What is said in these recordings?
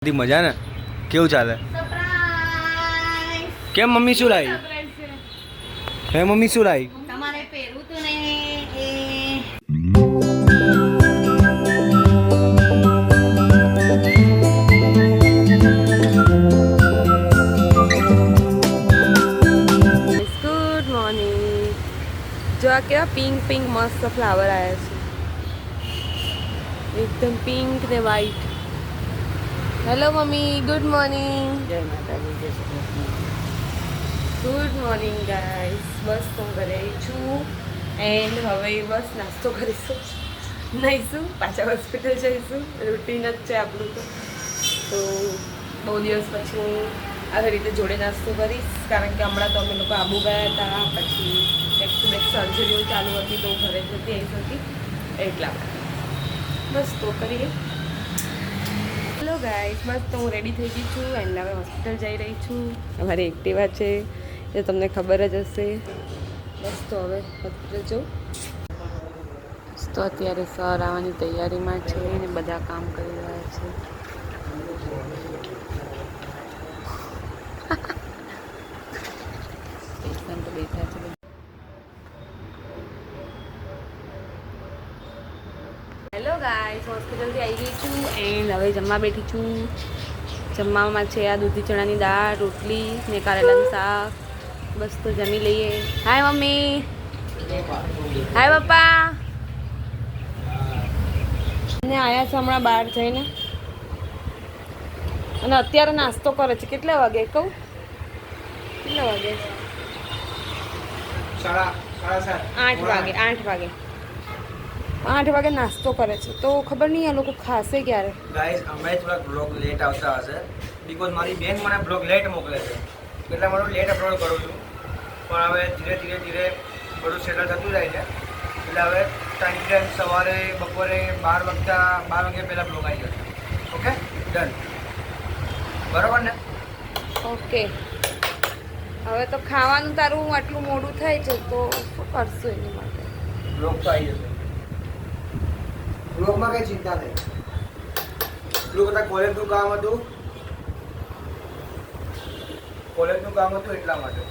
મજા ને કેવું ચાલે? કેમ મમ્મી શું લાવી? હે મમ્મી શું લાવી? તમારે પહેરવું તો ને ગુડ મોર્નિંગ. જો આ કેવા પિંક પિંક મસ્ત ફ્લાવર આવ્યા છે, એકદમ પિંક ને white. Hello mummy, good morning. જય માતાજી, જય Shri Krishna. Good morning guys. બસ હું ઘરે છું એન્ડ હવે બસ નાસ્તો કરીશું, નહીશું, પાછા હોસ્પિટલ જઈશું. રૂટીન જ છે આપણું તો બહુ દિવસ પછી હું આવી રીતે જોડે નાસ્તો કરીશ, કારણ કે હમણાં તો અમે લોકો આબુ ગયા હતા, પછી બેક ટુ બેક સર્જરીઓ ચાલુ હતી તો ઘરે જતી આવી શકી એટલા બસ તો કરીએ. હેલો ગાઈસ, બસ તો હું રેડી થઈ ગઈ છું એન્ડ હવે હોસ્પિટલ જઈ રહી છું. અમારી એક્ટિવા છે એ તમને ખબર જ હશે. બસ તો હવે હોસ્પિટલ જાઉં. તો અત્યારે સર આવવાની તૈયારીમાં છે ને બધા કામ કરી રહ્યા છે. પેશન્ટ બેઠા છે. હેલો ગાઈસ, હોસ્પિટલથી આવી ગઈ છું એન્ડ હવે જમવા બેઠી છું. જમવામાં છે આ દૂધી ચણાની દાળ, રોટલી ને કારેલાનું શાક. બસ તો જમી લઈએ. Hi mummy. હાય પપ્પા. ને આયા છે હમણાં બહાર જઈને અને અત્યારે નાસ્તો કરે છે. કેટલા વાગે કહું? કેટલા વાગે? 8 વાગે. 8 વાગે નાસ્તો કરે છે તો ખબર નહીં આ લોકો ખાશે ક્યારે. ગાઈસ અમે થોડા બ્લોગ લેટ આવતા હશે બીકોઝ મારી બેન મને બ્લોગ લેટ મોકલે છે એટલે હું લેટ અપલોડ કરું છું, પણ હવે ધીરે ધીરે બધું સેટલ થતું જાય છે એટલે હવે ટાઈમ સવારે બપોરે 12 વાગ્યા પહેલાં બ્લોગ આવી જશે. ઓકે ડન, બરાબર ને? ઓકે. હવે તો ખાવાનું તારું આટલું મોડું થાય છે તો શું કરશું એની માટે? બ્લોગ તો આવી જશે. બ્લોગમાં કંઈ ચિંતા નહીં. એટલું બધા કોલેજનું કામ હતું એટલા માટે.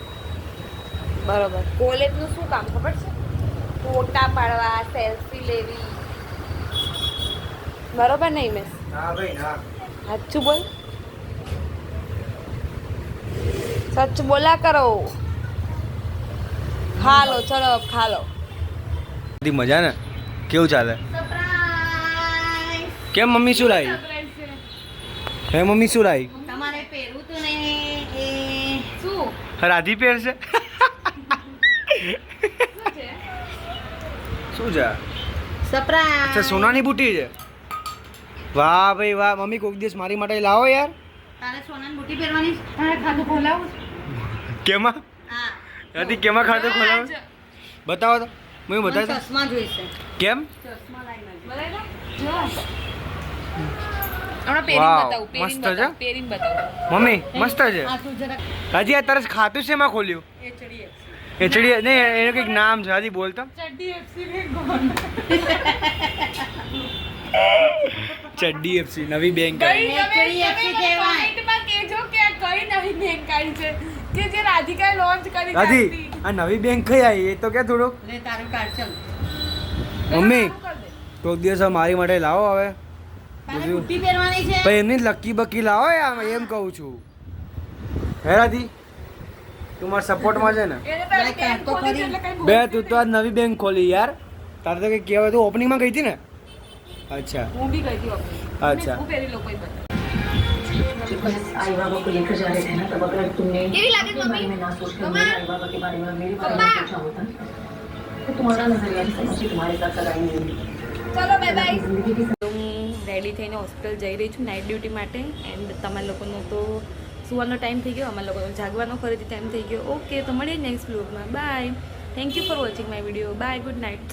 બરોબર. કોલેજનું શું કામ ખબર છે? ફોટા પાડવા, સેલ્ફી લેવી, બરોબર નહીં મિસ? હા ભાઈ હા. સાચું બોલ, સચ બોલા કરો. ખા લો, ચલો ખા લો. મજા ને કેવું ચાલે? કેમ મમ્મી શું લાવી? હે મમ્મી શું લાવી? તમારે પહેરવું તો ને શું રાધી પહેરશે? શું છે? સરપ્રાઈઝ. અચ્છા, સોનાની બુટી છે. વાહ ભાઈ વાહ. મમ્મી કોઈક દિવસ મારી માટે લાવો યાર. તારે સોનાની બુટી પહેરવાની છે? તારે ખાતું ખોલાવું છે? કેમાં? હા. નથી કેમાં ખાતું ખોલાવો? બતાવો તો. હું મને બતાવી. ચશ્મા જોઈશે. કેમ? ચશ્મા લાવીને બરાબર. વાવ, હમણાં પહેરીને બતાવું, મસ્ત છે. પહેરીને બતાવું. મમ્મી મસ્ત છે. આ તું જરાક હજી આ તારે ખાતું છે એમાં ખોલ્યું? એચડી નહીં, એનું કંઈક નામ છે. હજી બોલતો. ચડ્ડી એફસી નવી બેંક આવી. રાધી આ નવી બેંક કઈ આવી એ તો કે થોડુંક. લે તારું કાર્ડ ચાલ. મમ્મી કોઈક દિવસ મારી માટે લાવો હવે. તારે બુટી પહેરવાની છે? ભાઈ એમની લકી બકી લાવો યાર, એમ કહું છું. હે રાધી, તું મારા સપોર્ટમાં છે ને? બે તું તો આજ નવી બેંક ખોલી યાર. તારે તો કંઈ કહેવાય. તું ઓપનિંગમાં ગઈ હતી ને? અચ્છા હું બી ગઈ હતી ઓફિસ. અચ્છા. હું પહેરી લો કોઈ બતા. बस आई बाबा को लेकर जा रहे थे ना, तब अगर तुमने केवी लागे मेरे बारे में ना सोचकर मेरे आई बाबा के बारे में मेरे बारे में सोचा होता तो तुम्हारा नजरिया भी समझ के तुम्हारे साथ लगाई नहीं होती. ચલો બાય બાય. जिंदगी की હું રેડી થઈને હોસ્પિટલ જઈ રહી છું નાઇટ ડ્યુટી માટે એન્ડ તમારા લોકોનો તો સુવાનો ટાઈમ થઈ ગયો, અમારા લોકોનો જાગવાનો ફરીથી ટાઈમ થઈ ગયો. ઓકે, તો મળીએ નેક્સ્ટ બ્લોગમાં. Bye. Thank you for watching my video. Bye. Good night.